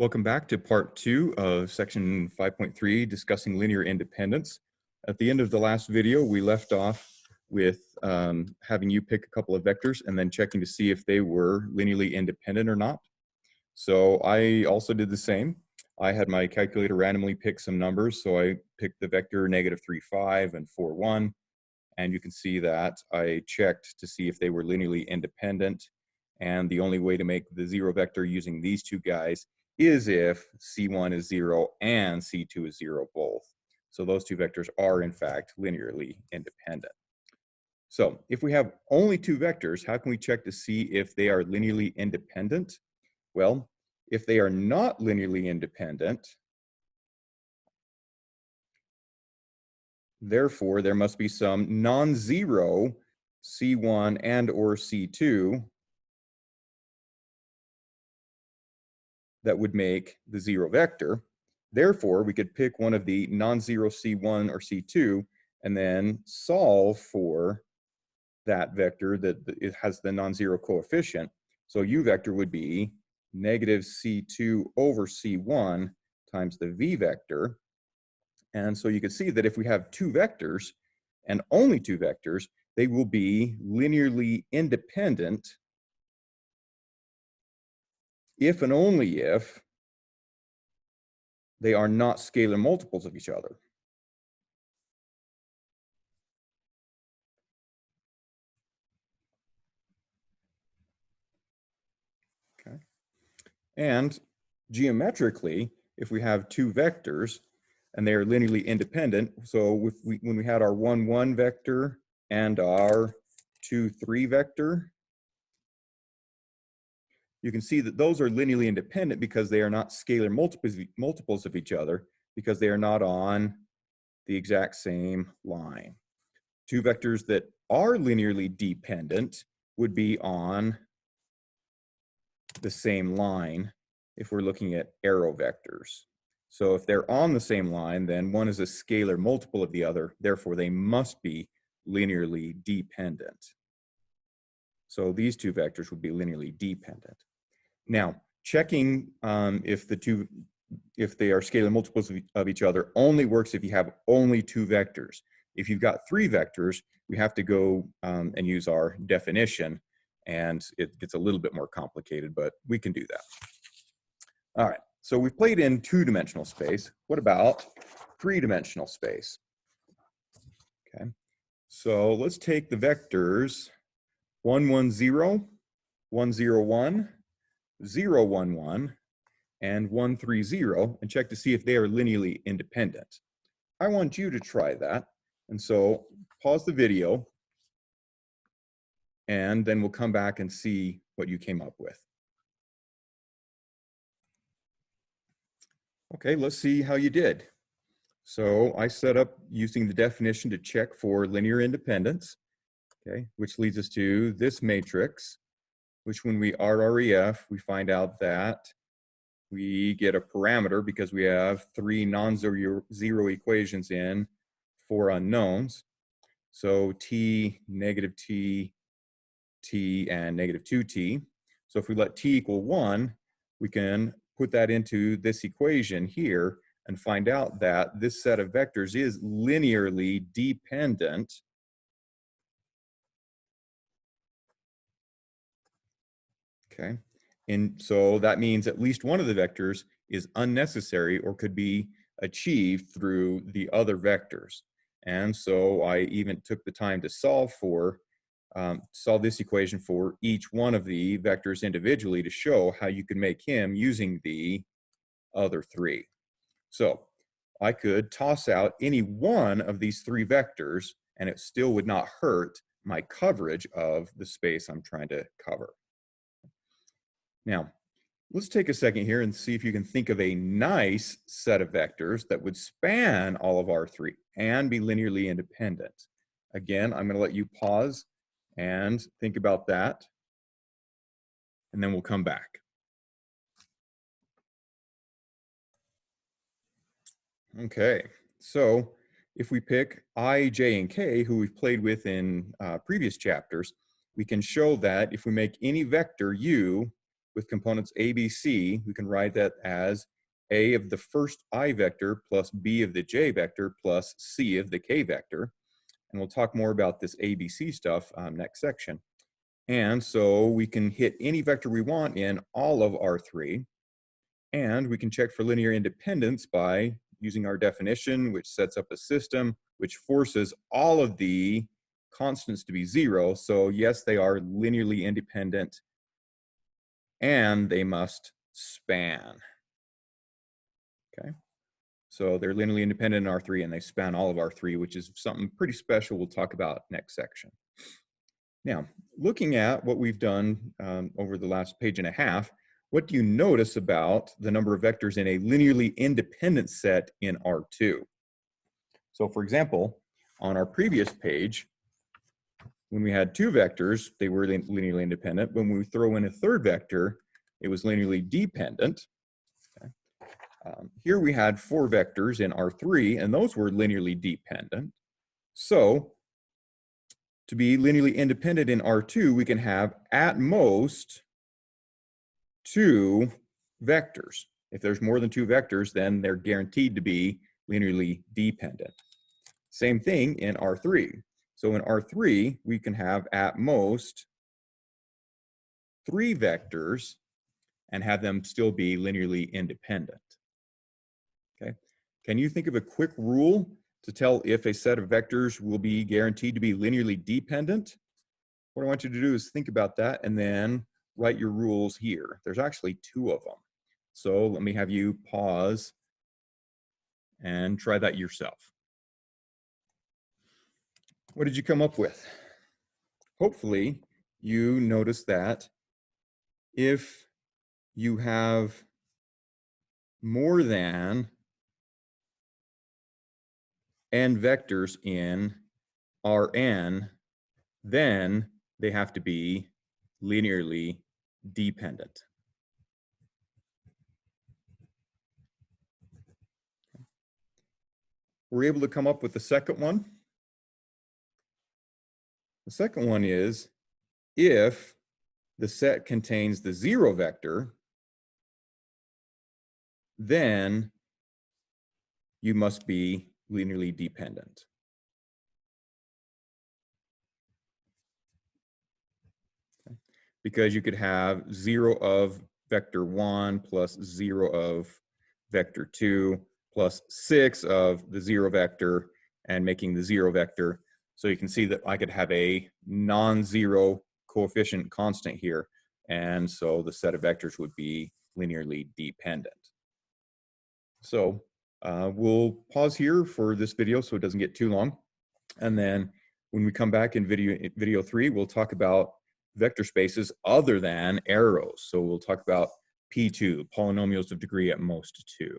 Welcome back to part 2 of section 5.3, discussing linear independence. At the end of the last video, we left off with having you pick a couple of vectors and then checking to see if they were linearly independent or not. So I also did the same. I had my calculator randomly pick some numbers, so I picked the vector -3, 5 and 4, 1. And you can see that I checked to see if they were linearly independent. And the only way to make the zero vector using these two guys is if C1 is 0 and C2 is 0 both. So those two vectors are in fact linearly independent. So if we have only two vectors, how can we check to see if they are linearly independent? Well, if they are not linearly independent, therefore there must be some non-zero C1 and or C2 that would make the zero vector. Therefore, we could pick one of the non-zero C1 or C2 and then solve for that vector that it has the non-zero coefficient. So U vector would be -C2 over C1 times the V vector. And so you can see that if we have two vectors and only two vectors, they will be linearly independent if and only if they are not scalar multiples of each other. Okay. And geometrically, if we have two vectors and they are linearly independent, so if when we had our 1, 1 vector and our 2, 3 vector, you can see that those are linearly independent because they are not scalar multiples of each other, because they are not on the exact same line. Two vectors that are linearly dependent would be on the same line if we're looking at arrow vectors. So if they're on the same line, then one is a scalar multiple of the other, therefore they must be linearly dependent. So these two vectors would be linearly dependent. Now, checking if they are scalar multiples of each other only works if you have only two vectors. If you've got three vectors, we have to go and use our definition, and it gets a little bit more complicated, but we can do that. All right, so we've played in two-dimensional space. What about three-dimensional space? Okay, so let's take the vectors 1, 1, 0, 1, 0, 1, 0, 1, 1, and 1, 3, 0, and check to see if they are linearly independent. I want you to try that. And so pause the video, and then we'll come back and see what you came up with. Okay, let's see how you did. So I set up using the definition to check for linear independence, okay, which leads us to this matrix, which when we RREF, we find out that we get a parameter because we have three non-zero equations in, four unknowns. So t, -t, t, and -2t. So if we let t equal 1, we can put that into this equation here and find out that this set of vectors is linearly dependent okay. And so that means at least one of the vectors is unnecessary or could be achieved through the other vectors. And so I even took the time to solve this equation for each one of the vectors individually to show how you can make him using the other three. So I could toss out any one of these three vectors and it still would not hurt my coverage of the space I'm trying to cover. Now, let's take a second here and see if you can think of a nice set of vectors that would span all of R3 and be linearly independent. Again, I'm going to let you pause and think about that, and then we'll come back. Okay, so if we pick I, J, and K, who we've played with in previous chapters, we can show that if we make any vector U with components a, b, c, we can write that as a of the first I vector plus b of the j vector plus c of the k vector. And we'll talk more about this a, b, c stuff next section. And so we can hit any vector we want in all of R3. And we can check for linear independence by using our definition, which sets up a system which forces all of the constants to be 0. So yes, they are linearly independent and they must span. Okay, so they're linearly independent in R3 and they span all of R3, which is something pretty special we'll talk about next section. Now, looking at what we've done over the last page and a half, what do you notice about the number of vectors in a linearly independent set in R2? So for example, on our previous page, when we had 2 vectors, they were linearly independent. When we throw in a third vector, it was linearly dependent. Okay. Here we had 4 vectors in R3, and those were linearly dependent. So to be linearly independent in R2, we can have at most 2 vectors. If there's more than 2 vectors, then they're guaranteed to be linearly dependent. Same thing in R3. So in R3, we can have at most 3 vectors and have them still be linearly independent. Okay. Can you think of a quick rule to tell if a set of vectors will be guaranteed to be linearly dependent? What I want you to do is think about that and then write your rules here. There's actually 2 of them. So let me have you pause and try that yourself. What did you come up with? Hopefully you notice that if you have more than n vectors in Rn, then they have to be linearly dependent. We're able to come up with the second one. The second one is if the set contains the 0 vector, then you must be linearly dependent. Okay. Because you could have 0 of vector 1 plus 0 of vector 2 plus 6 of the 0 vector and making the 0 vector. So you can see that I could have a non-zero coefficient constant here. And so the set of vectors would be linearly dependent. So we'll pause here for this video so it doesn't get too long. And then when we come back in video 3, we'll talk about vector spaces other than arrows. So we'll talk about P2, polynomials of degree at most 2.